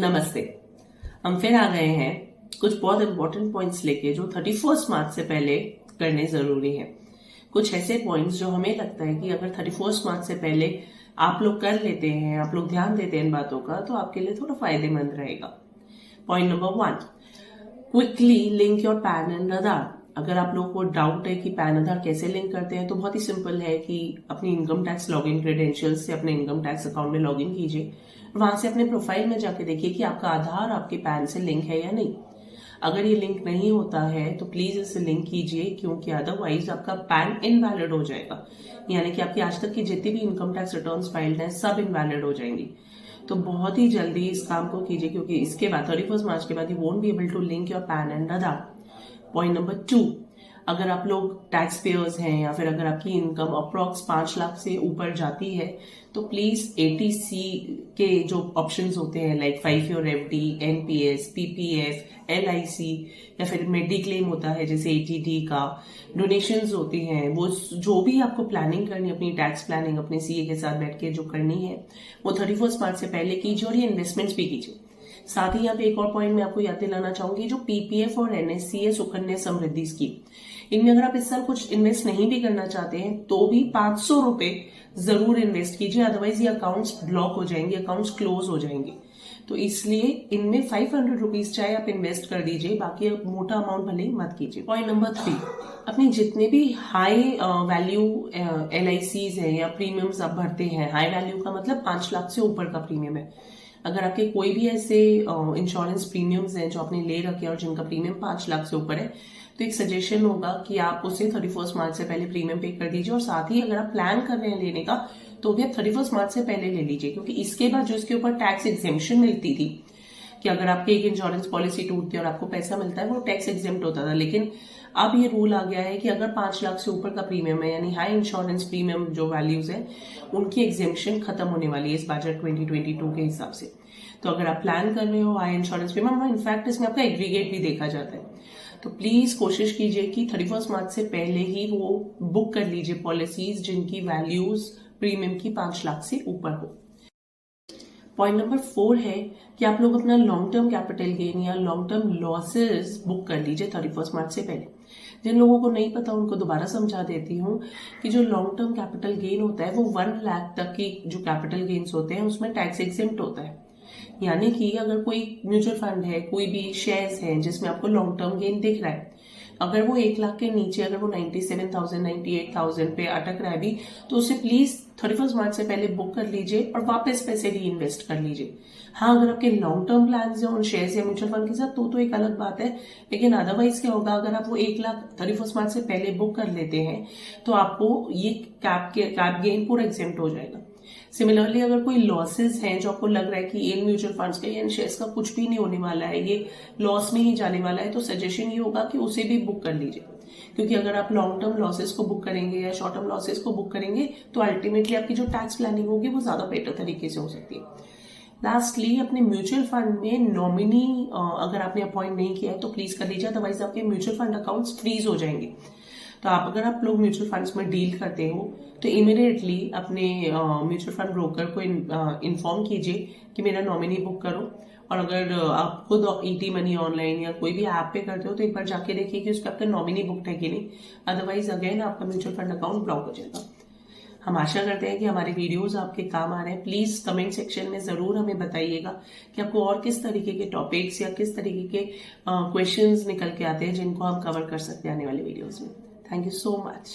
नमस्ते। हम फिर आ गए हैं कुछ बहुत इंपॉर्टेंट पॉइंट्स लेके जो 31 मार्च से पहले करने जरूरी है। कुछ ऐसे पॉइंट्स जो हमें लगता है कि अगर 31 मार्च से पहले आप लोग कर लेते हैं, आप लोग ध्यान देते हैं इन बातों का, तो आपके लिए थोड़ा फायदेमंद रहेगा। Point number 1, quickly link your PAN and Aadhaar. अगर आप लोगों को डाउट है कि पैन आधार कैसे लिंक करते हैं, तो बहुत ही सिंपल है कि अपनी इनकम टैक्स लॉगिन क्रेडेंशियल्स से अपने इनकम टैक्स अकाउंट में लॉगिन कीजिए। वहां से अपने प्रोफाइल में जाके देखिए कि आपका आधार आपके पैन से लिंक है या नहीं। अगर ये लिंक नहीं होता है तो प्लीज इसे लिंक कीजिए, क्योंकि अदरवाइज आपका पैन इनवैलिड हो जाएगा। यानी कि आपकी आज तक की जितनी भी इनकम टैक्स रिटर्न्स फाइल्ड हैं सब इनवैलिड हो जाएंगी। तो बहुत ही जल्दी इस काम को कीजिए, क्योंकि इसके बाद 31 मार्च के बाद you won't be able to link your PAN and Aadhaar. Point number 2, अगर आप लोग टैक्स पेयर्स हैं या फिर अगर आपकी इनकम अप्रॉक्स 5 लाख से ऊपर जाती है, तो प्लीज ATC के जो ऑप्शंस होते हैं like 5 year FD, NPS, PPF, LIC या फिर मेडिक्लेम होता है जैसे ATD का, डोनेशंस होती हैं, वो जो भी आपको प्लानिंग करनी है अपनी टैक्स प्लानिंग अपने CA के साथ बैठ के जो करनी है वो 31 मार्च से पहले कीजिए और ये इन्वेस्टमेंट्स भी कीजिए। साथ ही यहाँ पे एक और पॉइंट मैं आपको याद दिलाना चाहूंगी, जो PPF और NSC है, सुकन्या समृद्धि स्कीम, इनमें अगर आप इस साल कुछ इन्वेस्ट नहीं भी करना चाहते हैं तो भी 500 रुपए जरूर इन्वेस्ट कीजिए, अदरवाइज ये अकाउंट्स ब्लॉक हो जाएंगे, अकाउंट्स क्लोज हो जाएंगे। तो इसलिए इनमें 500 रुपीज चाहे आप इन्वेस्ट कर दीजिए, बाकी मोटा अमाउंट भले ही मत कीजिए। पॉइंट नंबर 3, अपनी जितने भी हाई वैल्यू LICs हैं या प्रीमियम्स आप भरते हैं, हाई वैल्यू का मतलब 5 लाख से ऊपर का प्रीमियम है, अगर आपके कोई भी ऐसे इंश्योरेंस प्रीमियम्स हैं जो आपने ले रखे और जिनका प्रीमियम 5 लाख से ऊपर है, तो एक सजेशन होगा कि आप उसे 31 मार्च से पहले प्रीमियम पे कर दीजिए। और साथ ही अगर आप प्लान कर रहे हैं लेने का तो भी आप 31 मार्च से पहले ले लीजिए, क्योंकि इसके बाद जो इसके ऊपर टैक्स एग्जेम्पशन मिलती थी कि अगर आपकी एक इंश्योरेंस पॉलिसी टूटती है और आपको पैसा मिलता है, वो टैक्स एग्जेम्प्ट होता था। लेकिन अब ये रूल आ गया है कि अगर 5 लाख से ऊपर का प्रीमियम है, यानी हाई इंश्योरेंस प्रीमियम जो वैल्यूज है, उनकी एग्जेम्पशन खत्म होने वाली है इस बजट 2022 के हिसाब से। तो अगर आप प्लान कर रहे हो हाई इंश्योरेंस प्रीमियम, इनफैक्ट इसमें आपका एग्रीगेट भी देखा जाता है, तो प्लीज कोशिश कीजिए कि 31 मार्च से पहले ही वो बुक कर लीजिए पॉलिसीज जिनकी वैल्यूज प्रीमियम की 5 लाख से ऊपर हो। पॉइंट नंबर 4 है कि आप लोग अपना लॉन्ग टर्म कैपिटल गेन या लॉन्ग टर्म लॉसेस बुक कर लीजिए 31 मार्च से पहले। जिन लोगों को नहीं पता उनको दोबारा समझा देती हूँ कि जो लॉन्ग टर्म कैपिटल गेन होता है वो 1 लाख तक की जो कैपिटल गेन्स होते हैं उसमें टैक्स एग्जेम्प्ट होता है। यानी कि अगर कोई म्यूचुअल फंड है, कोई भी शेयर्स है जिसमें आपको लॉन्ग टर्म गेन दिख रहा है, अगर वो 1 लाख के नीचे अगर वो 97,000 98,000 पे अटक रहा है भी, तो उसे प्लीज 31 मार्च से पहले बुक कर लीजिए और वापस पैसे री इन्वेस्ट कर लीजिए। हाँ, अगर आपके लॉन्ग टर्म प्लान है उन शेयर्स या म्यूचुअल फंड के साथ तो एक अलग बात है, लेकिन अदरवाइज क्या होगा, अगर आप वो 1 लाख 31 मार्च से पहले बुक कर लेते हैं तो आपको ये कैप गेन पूरा एग्जेम्प्ट हो जाएगा। सिमिलरली अगर कोई लॉसेस हैं जो आपको लग रहा है कि इन म्यूचुअल फंड्स के इन शेयर्स का कुछ भी नहीं होने वाला है, ये लॉस में ही जाने वाला है, तो सजेशन ये होगा कि उसे भी बुक कर लीजिए। क्योंकि अगर आप लॉन्ग टर्म लॉसेस को बुक करेंगे या शॉर्ट टर्म लॉसेस को बुक करेंगे तो अल्टीमेटली आपकी जो टैक्स प्लानिंग होगी वो ज्यादा बेटर तरीके से हो सकती है। लास्टली, अपने म्यूचुअल फंड में नॉमिनी अगर आपने अपॉइंट नहीं किया है तो प्लीज कर लीजिए, अदरवाइज आपके म्यूचुअल फंड अकाउंट्स फ्रीज हो जाएंगे। तो अगर आप लोग म्यूचुअल फंड्स में डील करते हो तो इमीडिएटली अपने म्यूचुअल फंड ब्रोकर को इन्फॉर्म कीजिए कि मेरा नॉमिनी बुक करो। और अगर आप खुद ET मनी ऑनलाइन या कोई भी ऐप पे करते हो तो एक बार जाके देखिए कि उसका आपका नॉमिनी बुक है कि नहीं, अदरवाइज अगेन आपका म्यूचुअल फंड अकाउंट ब्लॉक हो जाएगा। हम आशा करते हैं कि हमारे वीडियोस आपके काम आ रहे हैं। प्लीज कमेंट सेक्शन में जरूर हमें बताइएगा कि आपको और किस तरीके के टॉपिक्स या किस तरीके के क्वेश्चंस निकल के आते हैं जिनको हम कवर कर सकते हैं आने वाले वीडियोस में। Thank you so much.